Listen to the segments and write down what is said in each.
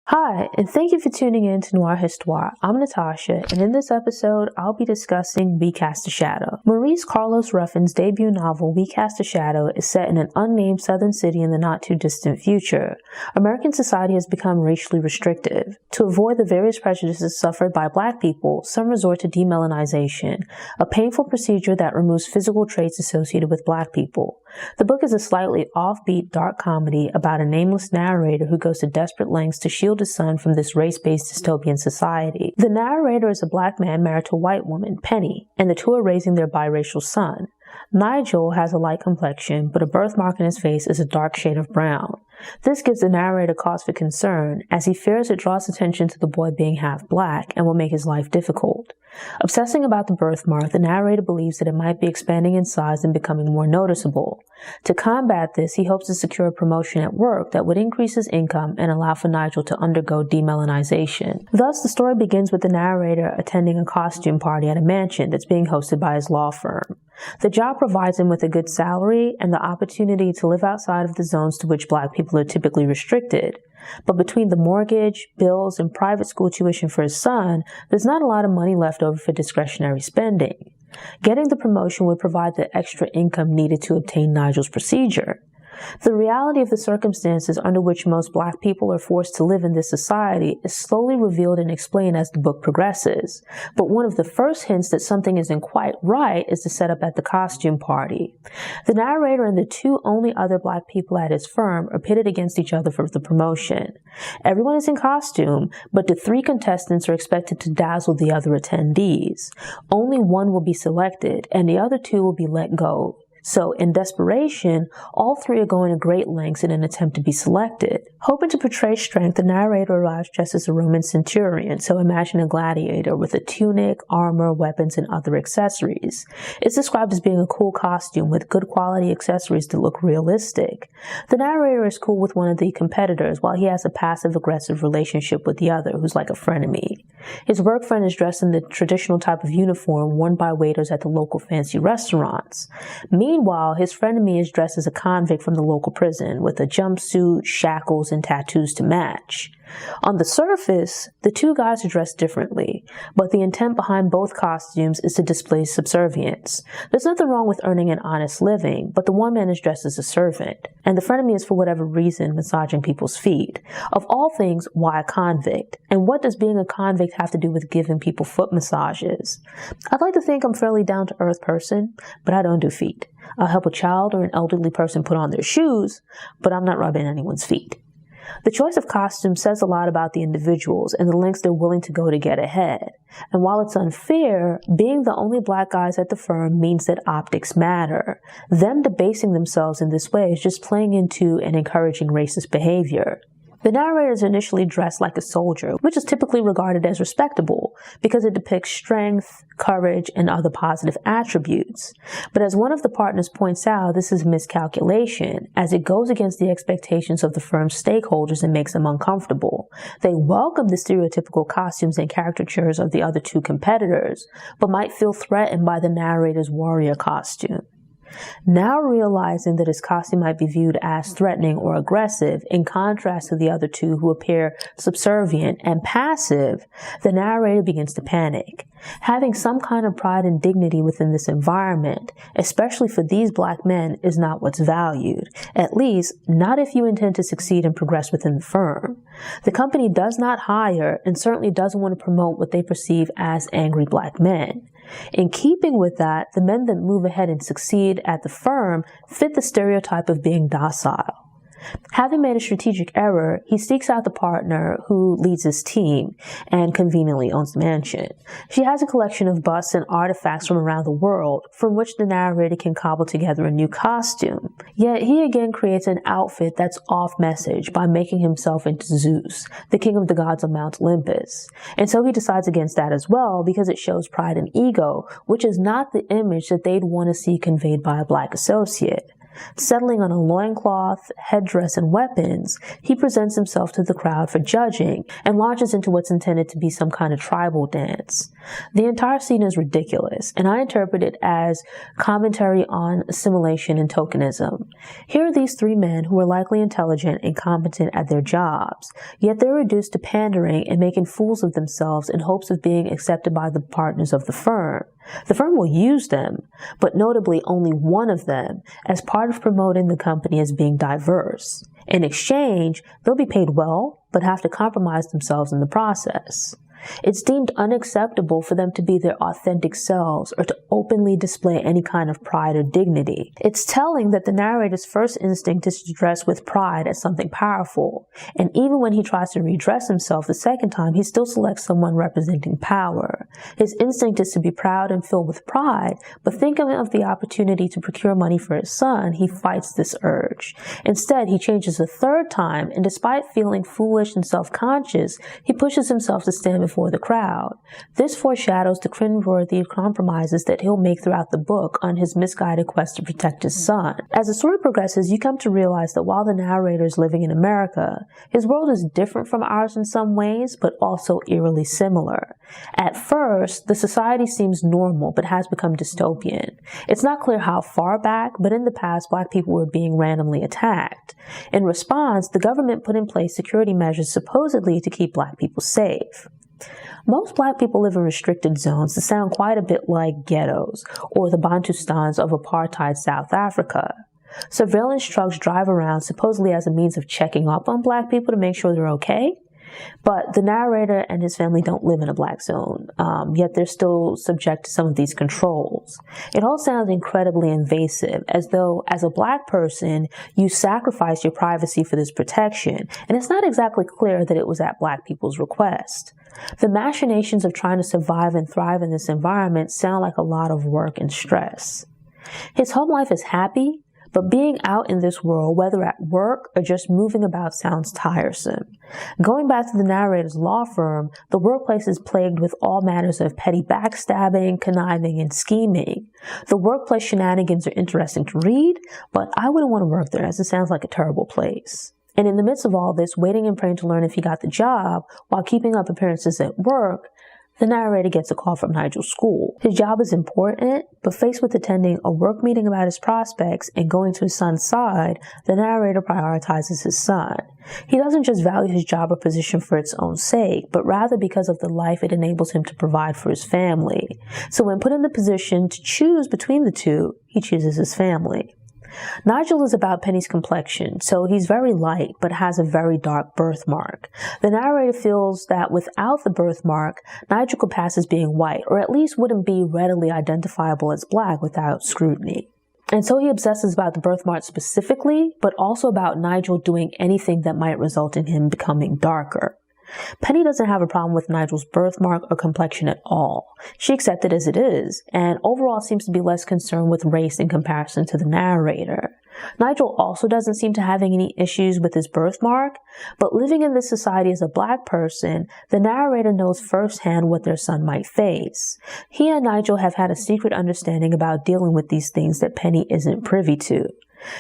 Hi, and thank you for tuning in to Noire Histoire. I'm Natasha, and in this episode, I'll be discussing We Cast a Shadow. Maurice Carlos Ruffin's debut novel, We Cast a Shadow, is set in an unnamed southern city in the not-too-distant future. American society has become racially restrictive. To avoid the various prejudices suffered by Black people, some resort to demelanization, a painful procedure that removes physical traits associated with Black people. The book is a slightly offbeat, dark comedy about a nameless narrator who goes to desperate lengths to shield his son from this race-based dystopian society. The narrator is a Black man married to a white woman, Penny, and the two are raising their biracial son. Nigel has a light complexion, but a birthmark in his face is a dark shade of brown. This gives the narrator cause for concern, as he fears it draws attention to the boy being half Black and will make his life difficult. Obsessing about the birthmark, the narrator believes that it might be expanding in size and becoming more noticeable. To combat this, he hopes to secure a promotion at work that would increase his income and allow for Nigel to undergo demelanization. Thus, the story begins with the narrator attending a costume party at a mansion that's being hosted by his law firm. The job provides him with a good salary and the opportunity to live outside of the zones to which Black people are typically restricted. But between the mortgage, bills, and private school tuition for his son, there's not a lot of money left over for discretionary spending. Getting the promotion would provide the extra income needed to obtain Nigel's procedure. The reality of the circumstances under which most Black people are forced to live in this society is slowly revealed and explained as the book progresses. But one of the first hints that something isn't quite right is the setup at the costume party. The narrator and the two only other Black people at his firm are pitted against each other for the promotion. Everyone is in costume, but the three contestants are expected to dazzle the other attendees. Only one will be selected, and the other two will be let go. So, in desperation, all three are going to great lengths in an attempt to be selected. Hoping to portray strength, the narrator arrives dressed as a Roman centurion, so imagine a gladiator with a tunic, armor, weapons, and other accessories. It's described as being a cool costume with good quality accessories that look realistic. The narrator is cool with one of the competitors, while he has a passive-aggressive relationship with the other, who's like a frenemy. His work friend is dressed in the traditional type of uniform worn by waiters at the local fancy restaurants. Meanwhile, his frenemy is dressed as a convict from the local prison with a jumpsuit, shackles, and tattoos to match. On the surface, the two guys are dressed differently, but the intent behind both costumes is to display subservience. There's nothing wrong with earning an honest living, but the one man is dressed as a servant, and the frenemy is for whatever reason massaging people's feet. Of all things, why a convict? And what does being a convict have to do with giving people foot massages? I'd like to think I'm a fairly down-to-earth person, but I don't do feet. I'll help a child or an elderly person put on their shoes, but I'm not rubbing anyone's feet. The choice of costume says a lot about the individuals and the lengths they're willing to go to get ahead. And while it's unfair, being the only Black guys at the firm means that optics matter. Them debasing themselves in this way is just playing into and encouraging racist behavior. The narrator is initially dressed like a soldier, which is typically regarded as respectable because it depicts strength, courage, and other positive attributes. But as one of the partners points out, this is miscalculation, as it goes against the expectations of the firm's stakeholders and makes them uncomfortable. They welcome the stereotypical costumes and caricatures of the other two competitors, but might feel threatened by the narrator's warrior costume. Now realizing that his costume might be viewed as threatening or aggressive, in contrast to the other two who appear subservient and passive, the narrator begins to panic. Having some kind of pride and dignity within this environment, especially for these Black men, is not what's valued. At least, not if you intend to succeed and progress within the firm. The company does not hire and certainly doesn't want to promote what they perceive as angry Black men. In keeping with that, the men that move ahead and succeed at the firm fit the stereotype of being docile. Having made a strategic error, he seeks out the partner who leads his team and conveniently owns the mansion. She has a collection of busts and artifacts from around the world from which the narrator can cobble together a new costume. Yet he again creates an outfit that's off message by making himself into Zeus, the king of the gods of Mount Olympus. And so he decides against that as well because it shows pride and ego, which is not the image that they'd want to see conveyed by a Black associate. Settling on a loincloth, headdress, and weapons, he presents himself to the crowd for judging and launches into what's intended to be some kind of tribal dance. The entire scene is ridiculous, and I interpret it as commentary on assimilation and tokenism. Here are these three men who are likely intelligent and competent at their jobs, yet they're reduced to pandering and making fools of themselves in hopes of being accepted by the partners of the firm. The firm will use them, but notably only one of them, as part of promoting the company as being diverse. In exchange, they'll be paid well, but have to compromise themselves in the process. It's deemed unacceptable for them to be their authentic selves or to openly display any kind of pride or dignity. It's telling that the narrator's first instinct is to dress with pride as something powerful, and even when he tries to redress himself the second time, he still selects someone representing power. His instinct is to be proud and filled with pride, but thinking of the opportunity to procure money for his son, he fights this urge. Instead, he changes a third time, and despite feeling foolish and self-conscious, he pushes himself to stand before the crowd. This foreshadows the cringeworthy compromises that he'll make throughout the book on his misguided quest to protect his son. As the story progresses, you come to realize that while the narrator is living in America, his world is different from ours in some ways, but also eerily similar. At first, the society seems normal, but has become dystopian. It's not clear how far back, but in the past, Black people were being randomly attacked. In response, the government put in place security measures supposedly to keep Black people safe. Most Black people live in restricted zones that sound quite a bit like ghettos or the Bantustans of apartheid South Africa. Surveillance trucks drive around supposedly as a means of checking up on Black people to make sure they're okay. But the narrator and his family don't live in a Black zone, yet they're still subject to some of these controls. It all sounds incredibly invasive, as though as a Black person, you sacrifice your privacy for this protection, and it's not exactly clear that it was at Black people's request. The machinations of trying to survive and thrive in this environment sound like a lot of work and stress. His home life is happy, but being out in this world, whether at work or just moving about, sounds tiresome. Going back to the narrator's law firm, the workplace is plagued with all matters of petty backstabbing, conniving, and scheming. The workplace shenanigans are interesting to read, but I wouldn't want to work there as it sounds like a terrible place. And in the midst of all this, waiting and praying to learn if he got the job while keeping up appearances at work, the narrator gets a call from Nigel's school. His job is important, but faced with attending a work meeting about his prospects and going to his son's side, the narrator prioritizes his son. He doesn't just value his job or position for its own sake, but rather because of the life it enables him to provide for his family. So when put in the position to choose between the two, he chooses his family. Nigel is about Penny's complexion, so he's very light, but has a very dark birthmark. The narrator feels that without the birthmark, Nigel could pass as being white, or at least wouldn't be readily identifiable as Black without scrutiny. And so he obsesses about the birthmark specifically, but also about Nigel doing anything that might result in him becoming darker. Penny doesn't have a problem with Nigel's birthmark or complexion at all. She accepts it as it is, and overall seems to be less concerned with race in comparison to the narrator. Nigel also doesn't seem to have any issues with his birthmark, but living in this society as a Black person, the narrator knows firsthand what their son might face. He and Nigel have had a secret understanding about dealing with these things that Penny isn't privy to.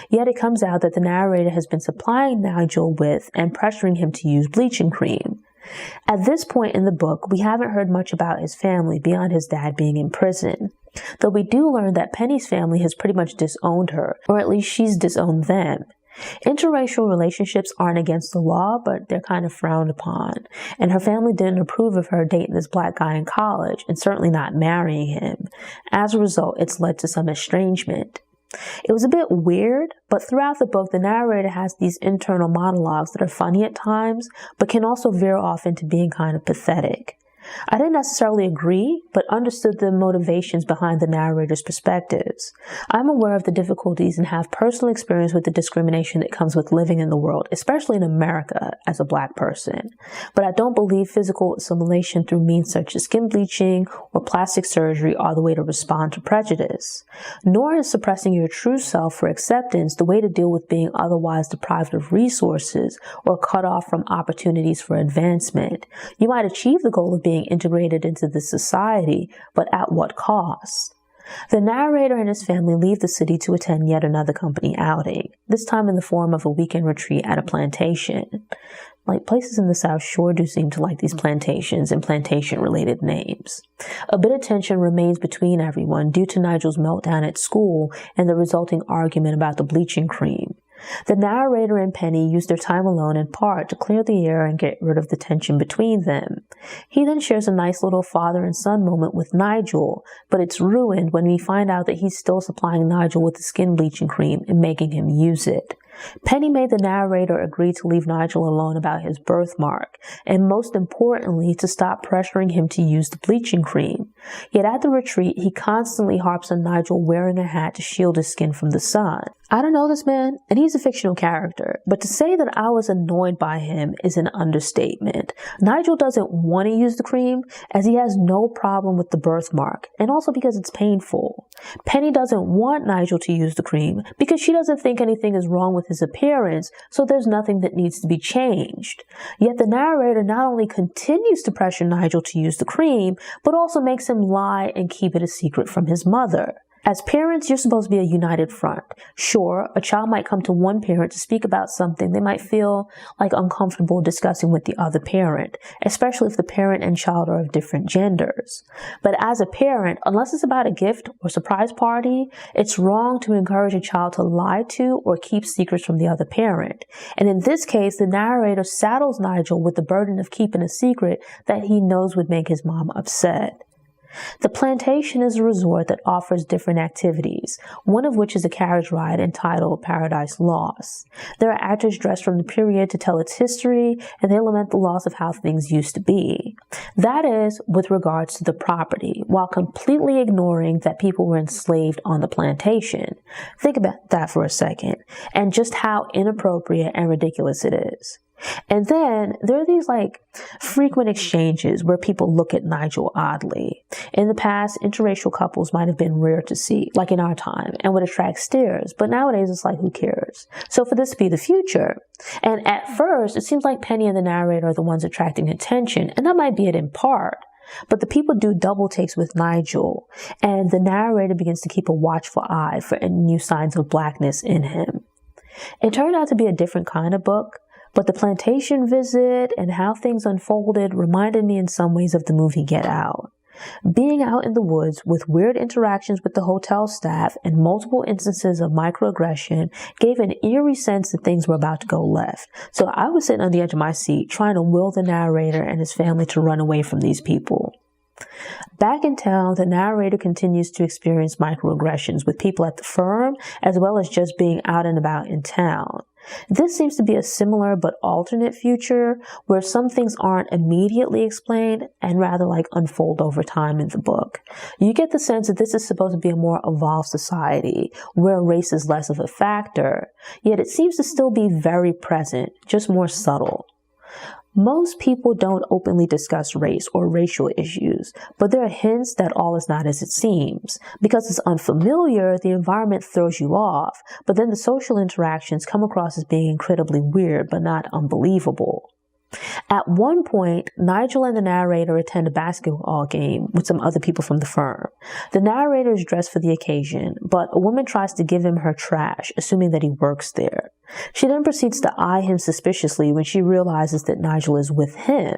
Yet it comes out that the narrator has been supplying Nigel with and pressuring him to use bleaching cream. At this point in the book, we haven't heard much about his family beyond his dad being in prison. Though we do learn that Penny's family has pretty much disowned her, or at least she's disowned them. Interracial relationships aren't against the law, but they're kind of frowned upon. And her family didn't approve of her dating this Black guy in college, and certainly not marrying him. As a result, it's led to some estrangement. It was a bit weird, but throughout the book, the narrator has these internal monologues that are funny at times, but can also veer off into being kind of pathetic. I didn't necessarily agree, but understood the motivations behind the narrator's perspectives. I'm aware of the difficulties and have personal experience with the discrimination that comes with living in the world, especially in America as a Black person. But I don't believe physical assimilation through means such as skin bleaching or plastic surgery are the way to respond to prejudice. Nor is suppressing your true self for acceptance the way to deal with being otherwise deprived of resources or cut off from opportunities for advancement. You might achieve the goal of being integrated into the society, but at what cost? The narrator and his family leave the city to attend yet another company outing, this time in the form of a weekend retreat at a plantation. Like, places in the South sure do seem to like these plantations and plantation-related names. A bit of tension remains between everyone due to Nigel's meltdown at school and the resulting argument about the bleaching cream. The narrator and Penny use their time alone in part to clear the air and get rid of the tension between them. He then shares a nice little father and son moment with Nigel, but it's ruined when we find out that he's still supplying Nigel with the skin bleaching cream and making him use it. Penny made the narrator agree to leave Nigel alone about his birthmark, and most importantly, to stop pressuring him to use the bleaching cream. Yet at the retreat, he constantly harps on Nigel wearing a hat to shield his skin from the sun. I don't know this man, and he's a fictional character, but to say that I was annoyed by him is an understatement. Nigel doesn't want to use the cream, as he has no problem with the birthmark, and also because it's painful. Penny doesn't want Nigel to use the cream because she doesn't think anything is wrong with his appearance, so there's nothing that needs to be changed. Yet the narrator not only continues to pressure Nigel to use the cream, but also makes him lie and keep it a secret from his mother. As parents, you're supposed to be a united front. Sure, a child might come to one parent to speak about something they might feel like uncomfortable discussing with the other parent, especially if the parent and child are of different genders. But as a parent, unless it's about a gift or surprise party, it's wrong to encourage a child to lie to or keep secrets from the other parent. And in this case, the narrator saddles Nigel with the burden of keeping a secret that he knows would make his mom upset. The plantation is a resort that offers different activities, one of which is a carriage ride entitled Paradise Lost. There are actors dressed from the period to tell its history, and they lament the loss of how things used to be. That is, with regards to the property, while completely ignoring that people were enslaved on the plantation. Think about that for a second, and just how inappropriate and ridiculous it is. And then there are these frequent exchanges where people look at Nigel oddly. In the past, interracial couples might have been rare to see, like in our time, and would attract stares, but nowadays it's like, who cares? So for this to be the future, and at first it seems like Penny and the narrator are the ones attracting attention, and that might be it in part. But the people do double takes with Nigel, and the narrator begins to keep a watchful eye for any new signs of blackness in him. It turned out to be a different kind of book, but the plantation visit and how things unfolded reminded me in some ways of the movie Get Out. Being out in the woods with weird interactions with the hotel staff and multiple instances of microaggression gave an eerie sense that things were about to go left. So I was sitting on the edge of my seat trying to will the narrator and his family to run away from these people. Back in town, the narrator continues to experience microaggressions with people at the firm, as well as just being out and about in town. This seems to be a similar but alternate future where some things aren't immediately explained and rather unfold over time in the book. You get the sense that this is supposed to be a more evolved society where race is less of a factor, yet it seems to still be very present, just more subtle. Most people don't openly discuss race or racial issues, but there are hints that all is not as it seems. Because it's unfamiliar, the environment throws you off, but then the social interactions come across as being incredibly weird, but not unbelievable. At one point, Nigel and the narrator attend a basketball game with some other people from the firm. The narrator is dressed for the occasion, but a woman tries to give him her trash, assuming that he works there. She then proceeds to eye him suspiciously when she realizes that Nigel is with him.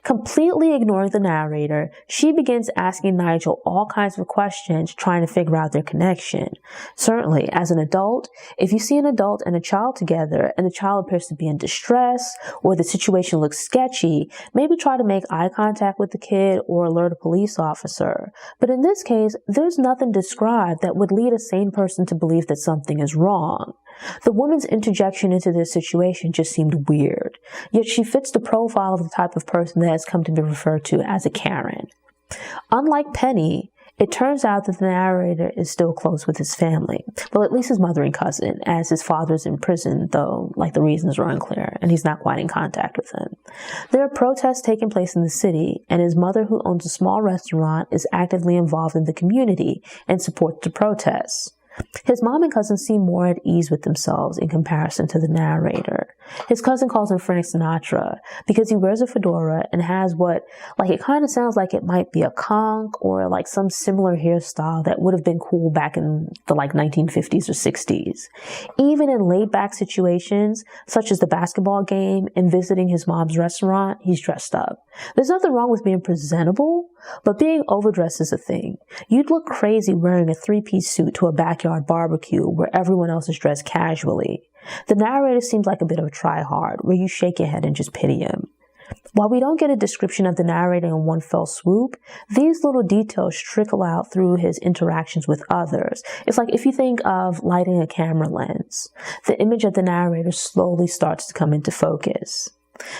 Completely ignoring the narrator, she begins asking Nigel all kinds of questions, trying to figure out their connection. Certainly, as an adult, if you see an adult and a child together and the child appears to be in distress or the situation looks sketchy, maybe try to make eye contact with the kid or alert a police officer. But in this case, there's nothing described that would lead a sane person to believe that something is wrong. The woman's interjection into this situation just seemed weird, yet she fits the profile of the type of person that has come to be referred to as a Karen. Unlike Penny, it turns out that the narrator is still close with his family. Well, at least his mother and cousin, as his father's in prison, though the reasons are unclear, and he's not quite in contact with them. There are protests taking place in the city, and his mother, who owns a small restaurant, is actively involved in the community and supports the protests. His mom and cousin seem more at ease with themselves in comparison to the narrator. His cousin calls him Frank Sinatra because he wears a fedora and has it kind of sounds like it might be a conch or like some similar hairstyle that would have been cool back in the 1950s or 60s. Even in laid back situations, such as the basketball game and visiting his mom's restaurant, he's dressed up. There's nothing wrong with being presentable, but being overdressed is a thing. You'd look crazy wearing a three-piece suit to a backyard barbecue where everyone else is dressed casually. The narrator seems like a bit of a try-hard, where you shake your head and just pity him. While we don't get a description of the narrator in one fell swoop, these little details trickle out through his interactions with others. It's like if you think of lighting a camera lens, the image of the narrator slowly starts to come into focus.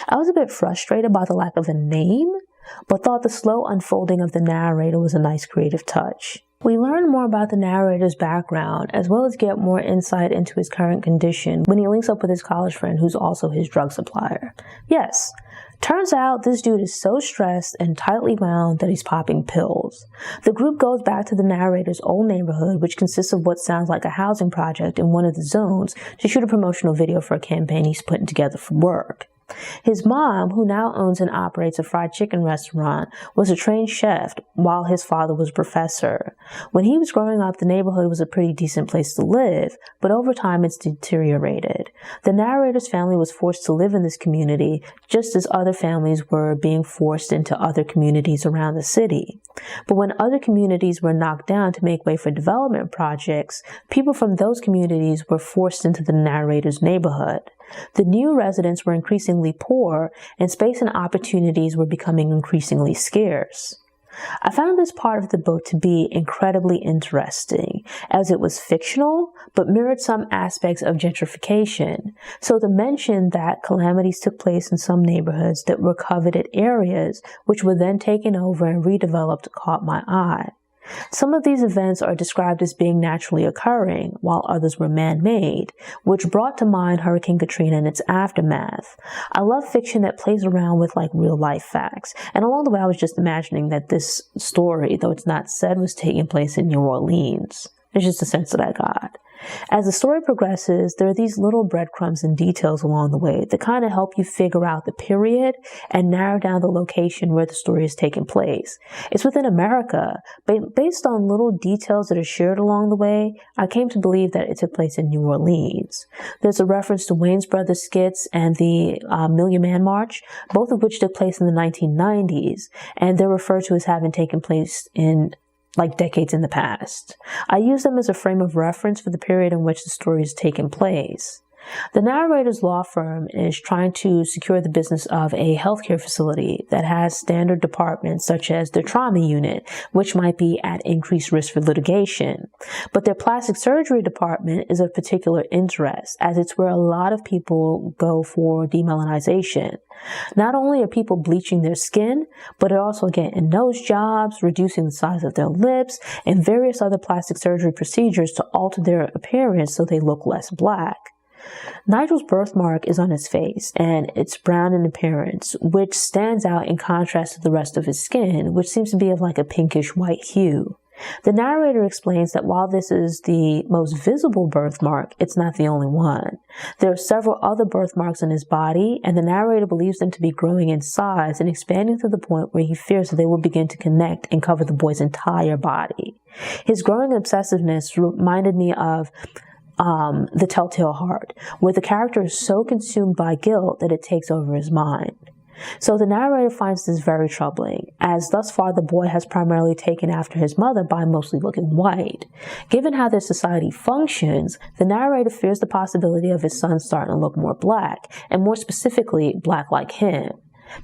I was a bit frustrated by the lack of a name, but thought the slow unfolding of the narrator was a nice creative touch. We learn more about the narrator's background, as well as get more insight into his current condition when he links up with his college friend who's also his drug supplier. Yes, turns out this dude is so stressed and tightly wound that he's popping pills. The group goes back to the narrator's old neighborhood, which consists of what sounds like a housing project in one of the zones, to shoot a promotional video for a campaign he's putting together for work. His mom, who now owns and operates a fried chicken restaurant, was a trained chef while his father was a professor. When he was growing up, the neighborhood was a pretty decent place to live, but over time it's deteriorated. The narrator's family was forced to live in this community, just as other families were being forced into other communities around the city. But when other communities were knocked down to make way for development projects, people from those communities were forced into the narrator's neighborhood. The new residents were increasingly poor, and space and opportunities were becoming increasingly scarce. I found this part of the book to be incredibly interesting, as it was fictional, but mirrored some aspects of gentrification. So the mention that calamities took place in some neighborhoods that were coveted areas, which were then taken over and redeveloped, caught my eye. Some of these events are described as being naturally occurring, while others were man-made, which brought to mind Hurricane Katrina and its aftermath. I love fiction that plays around with real-life facts, and along the way I was just imagining that this story, though it's not said, was taking place in New Orleans. It's just a sense that I got. As the story progresses, there are these little breadcrumbs and details along the way that kind of help you figure out the period and narrow down the location where the story is taking place. It's within America, but based on little details that are shared along the way, I came to believe that it took place in New Orleans. There's a reference to Wayne's Brothers skits and the Million Man March, both of which took place in the 1990s, and they're referred to as having taken place in decades in the past. I use them as a frame of reference for the period in which the story is taking place. The narrator's law firm is trying to secure the business of a healthcare facility that has standard departments such as their trauma unit, which might be at increased risk for litigation. But their plastic surgery department is of particular interest, as it's where a lot of people go for demelanization. Not only are people bleaching their skin, but they're also getting nose jobs, reducing the size of their lips, and various other plastic surgery procedures to alter their appearance so they look less black. Nigel's birthmark is on his face, and it's brown in appearance, which stands out in contrast to the rest of his skin, which seems to be of a pinkish white hue. The narrator explains that while this is the most visible birthmark, it's not the only one. There are several other birthmarks on his body, and the narrator believes them to be growing in size and expanding to the point where he fears that they will begin to connect and cover the boy's entire body. His growing obsessiveness reminded me of The Telltale Heart, where the character is so consumed by guilt that it takes over his mind. So the narrator finds this very troubling, as thus far the boy has primarily taken after his mother by mostly looking white. Given how their society functions, the narrator fears the possibility of his son starting to look more black, and more specifically, black like him.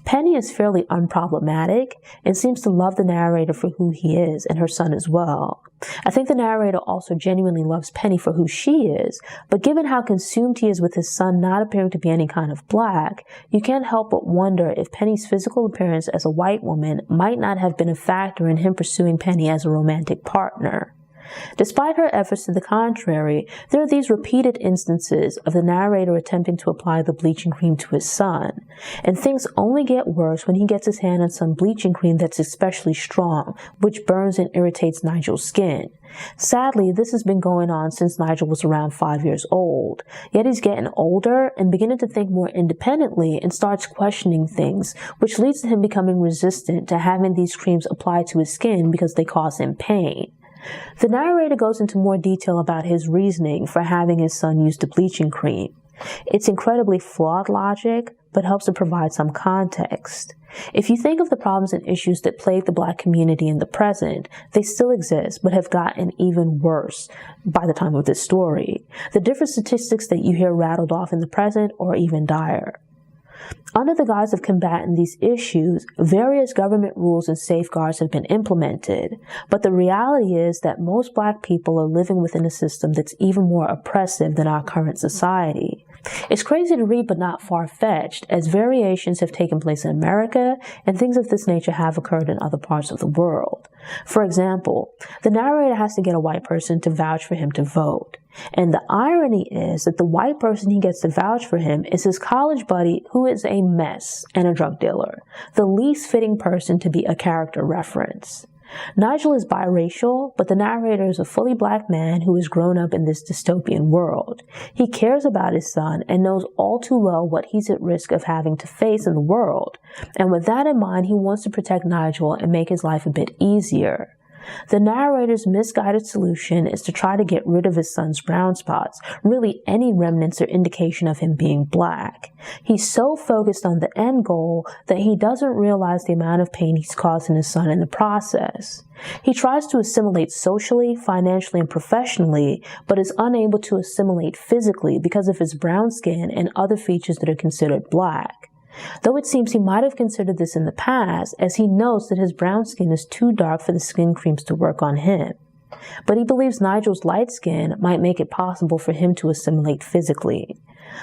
Penny is fairly unproblematic and seems to love the narrator for who he is and her son as well. I think the narrator also genuinely loves Penny for who she is, but given how consumed he is with his son not appearing to be any kind of black, you can't help but wonder if Penny's physical appearance as a white woman might not have been a factor in him pursuing Penny as a romantic partner. Despite her efforts to the contrary, there are these repeated instances of the narrator attempting to apply the bleaching cream to his son, and things only get worse when he gets his hand on some bleaching cream that's especially strong, which burns and irritates Nigel's skin. Sadly, this has been going on since Nigel was around 5 years old, yet he's getting older and beginning to think more independently and starts questioning things, which leads to him becoming resistant to having these creams applied to his skin because they cause him pain. The narrator goes into more detail about his reasoning for having his son use the bleaching cream. It's incredibly flawed logic, but helps to provide some context. If you think of the problems and issues that plague the Black community in the present, they still exist, but have gotten even worse by the time of this story. The different statistics that you hear rattled off in the present are even dire. Under the guise of combating these issues, various government rules and safeguards have been implemented, but the reality is that most Black people are living within a system that's even more oppressive than our current society. It's crazy to read but not far-fetched, as variations have taken place in America and things of this nature have occurred in other parts of the world. For example, the narrator has to get a white person to vouch for him to vote. And the irony is that the white person he gets to vouch for him is his college buddy who is a mess and a drug dealer, the least fitting person to be a character reference. Nigel is biracial, but the narrator is a fully Black man who has grown up in this dystopian world. He cares about his son and knows all too well what he's at risk of having to face in the world. And with that in mind, he wants to protect Nigel and make his life a bit easier. The narrator's misguided solution is to try to get rid of his son's brown spots, really any remnants or indication of him being Black. He's so focused on the end goal that he doesn't realize the amount of pain he's causing his son in the process. He tries to assimilate socially, financially, and professionally, but is unable to assimilate physically because of his brown skin and other features that are considered Black. Though it seems he might have considered this in the past, as he knows that his brown skin is too dark for the skin creams to work on him. But he believes Nigel's light skin might make it possible for him to assimilate physically.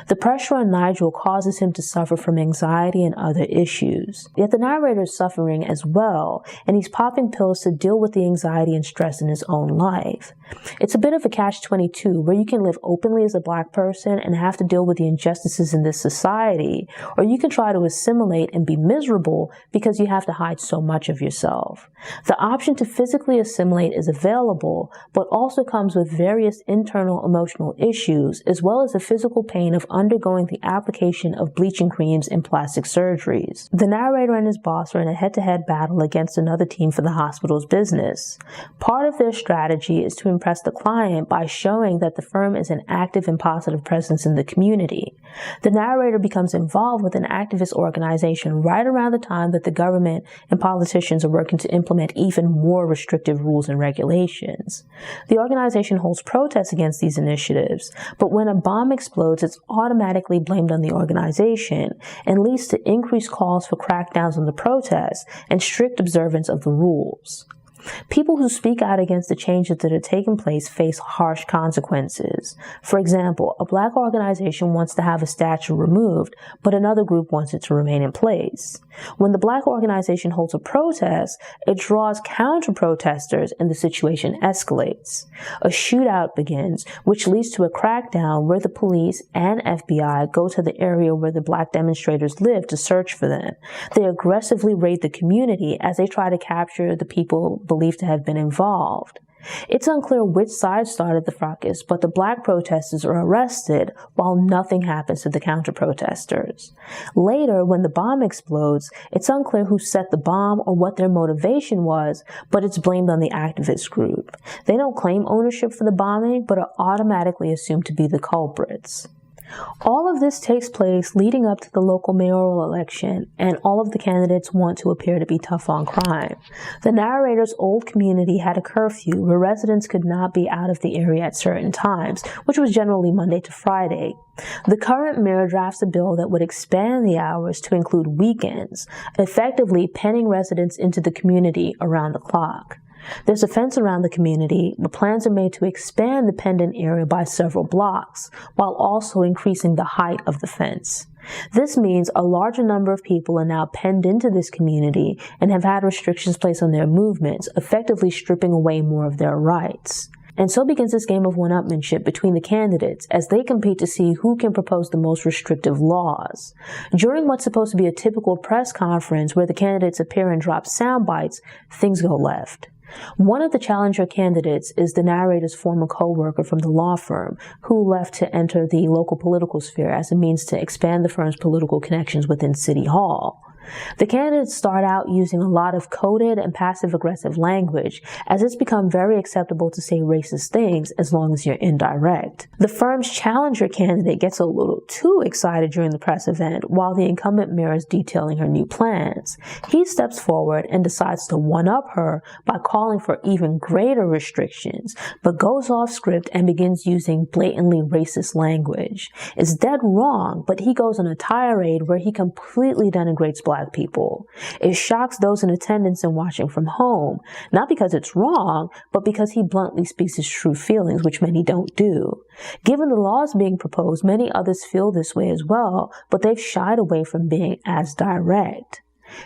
The pressure on Nigel causes him to suffer from anxiety and other issues. Yet the narrator is suffering as well, and he's popping pills to deal with the anxiety and stress in his own life. It's a bit of a catch-22 where you can live openly as a Black person and have to deal with the injustices in this society, or you can try to assimilate and be miserable because you have to hide so much of yourself. The option to physically assimilate is available, but also comes with various internal emotional issues, as well as the physical pain of undergoing the application of bleaching creams and plastic surgeries. The narrator and his boss are in a head-to-head battle against another team for the hospital's business. Part of their strategy is to impress the client by showing that the firm is an active and positive presence in the community. The narrator becomes involved with an activist organization right around the time that the government and politicians are working to implement even more restrictive rules and regulations. The organization holds protests against these initiatives, but when a bomb explodes, it's automatically blamed on the organization and leads to increased calls for crackdowns on the protests and strict observance of the rules. People who speak out against the changes that are taking place face harsh consequences. For example, a Black organization wants to have a statue removed, but another group wants it to remain in place. When the Black organization holds a protest, it draws counter-protesters and the situation escalates. A shootout begins, which leads to a crackdown where the police and FBI go to the area where the Black demonstrators live to search for them. They aggressively raid the community as they try to capture the people believed to have been involved. It's unclear which side started the fracas, but the Black protesters are arrested while nothing happens to the counter-protesters. Later, when the bomb explodes, it's unclear who set the bomb or what their motivation was, but it's blamed on the activist group. They don't claim ownership for the bombing, but are automatically assumed to be the culprits. All of this takes place leading up to the local mayoral election, and all of the candidates want to appear to be tough on crime. The narrator's old community had a curfew where residents could not be out of the area at certain times, which was generally Monday to Friday. The current mayor drafts a bill that would expand the hours to include weekends, effectively penning residents into the community around the clock. There's a fence around the community, but plans are made to expand the pendant area by several blocks, while also increasing the height of the fence. This means a larger number of people are now penned into this community and have had restrictions placed on their movements, effectively stripping away more of their rights. And so begins this game of one-upmanship between the candidates as they compete to see who can propose the most restrictive laws. During what's supposed to be a typical press conference where the candidates appear and drop sound bites, things go left. One of the challenger candidates is the narrator's former co-worker from the law firm, who left to enter the local political sphere as a means to expand the firm's political connections within City Hall. The candidates start out using a lot of coded and passive-aggressive language, as it's become very acceptable to say racist things as long as you're indirect. The firm's challenger candidate gets a little too excited during the press event while the incumbent mirrors detailing her new plans. He steps forward and decides to one-up her by calling for even greater restrictions, but goes off script and begins using blatantly racist language. It's dead wrong, but he goes on a tirade where he completely denigrates Black people. It shocks those in attendance and watching from home, not because it's wrong, but because he bluntly speaks his true feelings, which many don't do. Given the laws being proposed, many others feel this way as well, but they've shied away from being as direct.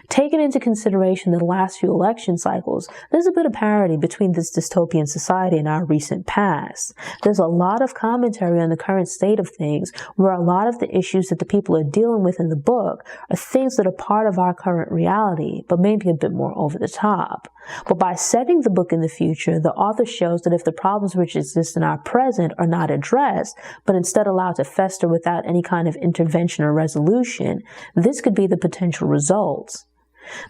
Taking into consideration the last few election cycles, there's a bit of parity between this dystopian society and our recent past. There's a lot of commentary on the current state of things, where a lot of the issues that the people are dealing with in the book are things that are part of our current reality, but maybe a bit more over the top. But by setting the book in the future, the author shows that if the problems which exist in our present are not addressed, but instead allowed to fester without any kind of intervention or resolution, this could be the potential results.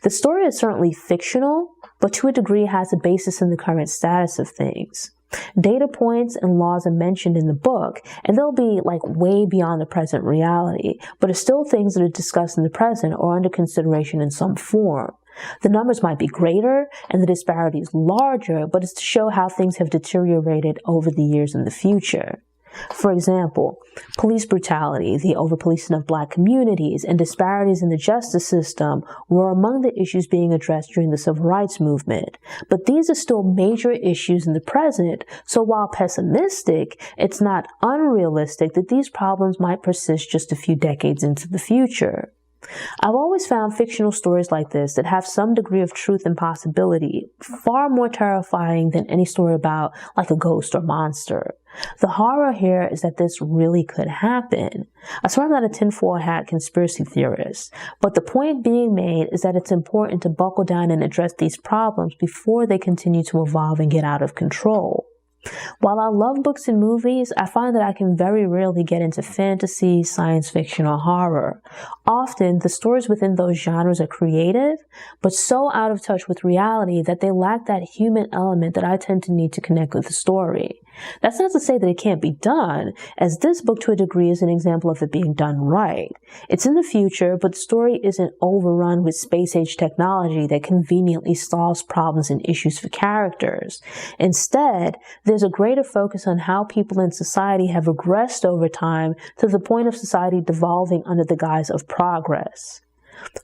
The story is certainly fictional, but to a degree has a basis in the current status of things. Data points and laws are mentioned in the book, and they'll be way beyond the present reality, but are still things that are discussed in the present or under consideration in some form. The numbers might be greater and the disparities larger, but it's to show how things have deteriorated over the years in the future. For example, police brutality, the over-policing of Black communities, and disparities in the justice system were among the issues being addressed during the Civil Rights Movement. But these are still major issues in the present, so while pessimistic, it's not unrealistic that these problems might persist just a few decades into the future. I've always found fictional stories like this that have some degree of truth and possibility far more terrifying than any story about a ghost or monster. The horror here is that this really could happen. I swear I'm not a tinfoil hat conspiracy theorist, but the point being made is that it's important to buckle down and address these problems before they continue to evolve and get out of control. While I love books and movies, I find that I can very rarely get into fantasy, science fiction, or horror. Often, the stories within those genres are creative, but so out of touch with reality that they lack that human element that I tend to need to connect with the story. That's not to say that it can't be done, as this book to a degree is an example of it being done right. It's in the future, but the story isn't overrun with space-age technology that conveniently solves problems and issues for characters. Instead, there's a greater focus on how people in society have regressed over time to the point of society devolving under the guise of progress.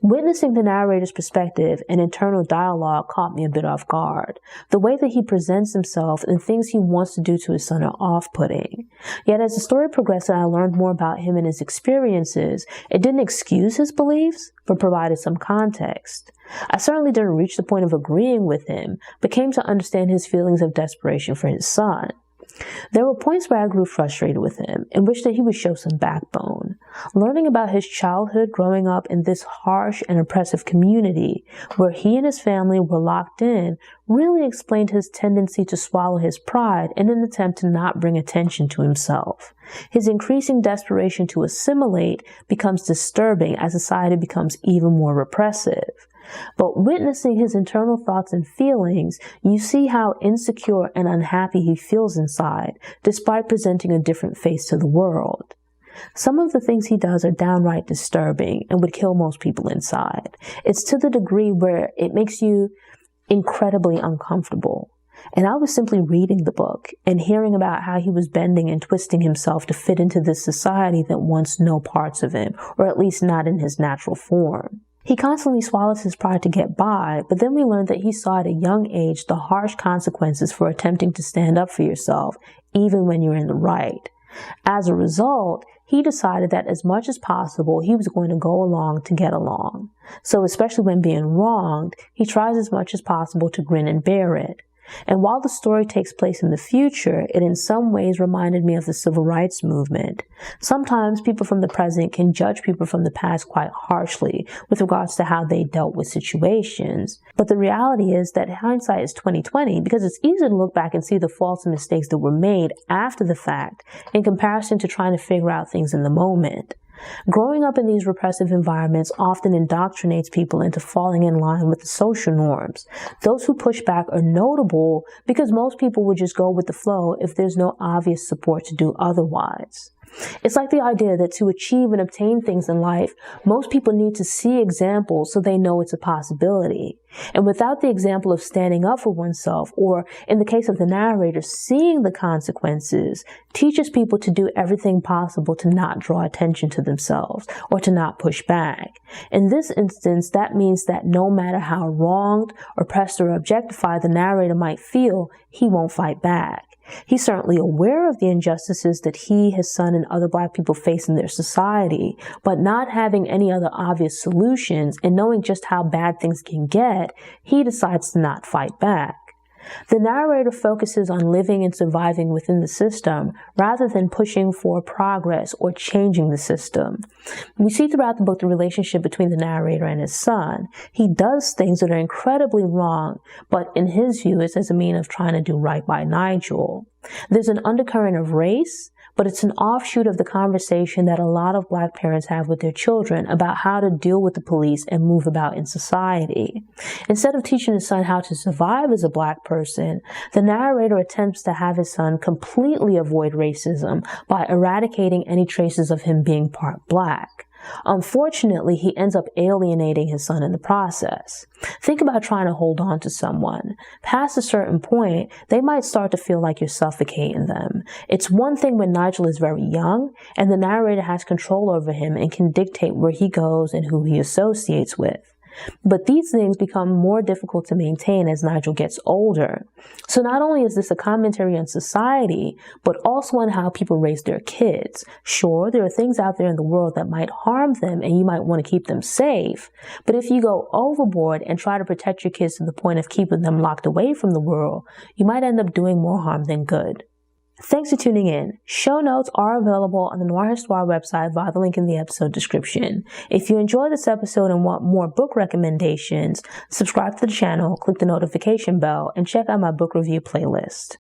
Witnessing the narrator's perspective and internal dialogue caught me a bit off guard. The way that he presents himself and things he wants to do to his son are off-putting. Yet as the story progressed and I learned more about him and his experiences, it didn't excuse his beliefs, but provided some context. I certainly didn't reach the point of agreeing with him, but came to understand his feelings of desperation for his son. There were points where I grew frustrated with him and wished that he would show some backbone. Learning about his childhood growing up in this harsh and oppressive community, where he and his family were locked in, really explained his tendency to swallow his pride in an attempt to not bring attention to himself. His increasing desperation to assimilate becomes disturbing as society becomes even more repressive. But witnessing his internal thoughts and feelings, you see how insecure and unhappy he feels inside, despite presenting a different face to the world. Some of the things he does are downright disturbing and would kill most people inside. It's to the degree where it makes you incredibly uncomfortable. And I was simply reading the book and hearing about how he was bending and twisting himself to fit into this society that wants no parts of him, or at least not in his natural form. He constantly swallows his pride to get by, but then we learned that he saw at a young age the harsh consequences for attempting to stand up for yourself, even when you're in the right. As a result, he decided that as much as possible, he was going to go along to get along. So especially when being wronged, he tries as much as possible to grin and bear it. And while the story takes place in the future, it in some ways reminded me of the civil rights movement. Sometimes people from the present can judge people from the past quite harshly with regards to how they dealt with situations. But the reality is that hindsight is 20/20 because it's easy to look back and see the faults and mistakes that were made after the fact in comparison to trying to figure out things in the moment. Growing up in these repressive environments often indoctrinates people into falling in line with the social norms. Those who push back are notable because most people would just go with the flow if there's no obvious support to do otherwise. It's like the idea that to achieve and obtain things in life, most people need to see examples so they know it's a possibility. And without the example of standing up for oneself, or in the case of the narrator, seeing the consequences, teaches people to do everything possible to not draw attention to themselves or to not push back. In this instance, that means that no matter how wronged, oppressed, or objectified the narrator might feel, he won't fight back. He's certainly aware of the injustices that he, his son, and other Black people face in their society, but not having any other obvious solutions and knowing just how bad things can get, he decides to not fight back. The narrator focuses on living and surviving within the system rather than pushing for progress or changing the system. We see throughout the book the relationship between the narrator and his son. He does things that are incredibly wrong, but in his view, it's as a means of trying to do right by Nigel. There's an undercurrent of race, but it's an offshoot of the conversation that a lot of Black parents have with their children about how to deal with the police and move about in society. Instead of teaching his son how to survive as a Black person, the narrator attempts to have his son completely avoid racism by eradicating any traces of him being part Black. Unfortunately, he ends up alienating his son in the process. Think about trying to hold on to someone. Past a certain point, they might start to feel like you're suffocating them. It's one thing when Nigel is very young and the narrator has control over him and can dictate where he goes and who he associates with. But these things become more difficult to maintain as Nigel gets older. So not only is this a commentary on society, but also on how people raise their kids. Sure, there are things out there in the world that might harm them and you might want to keep them safe. But if you go overboard and try to protect your kids to the point of keeping them locked away from the world, you might end up doing more harm than good. Thanks for tuning in. Show notes are available on the Noire Histoire website via the link in the episode description. If you enjoyed this episode and want more book recommendations, subscribe to the channel, click the notification bell, and check out my book review playlist.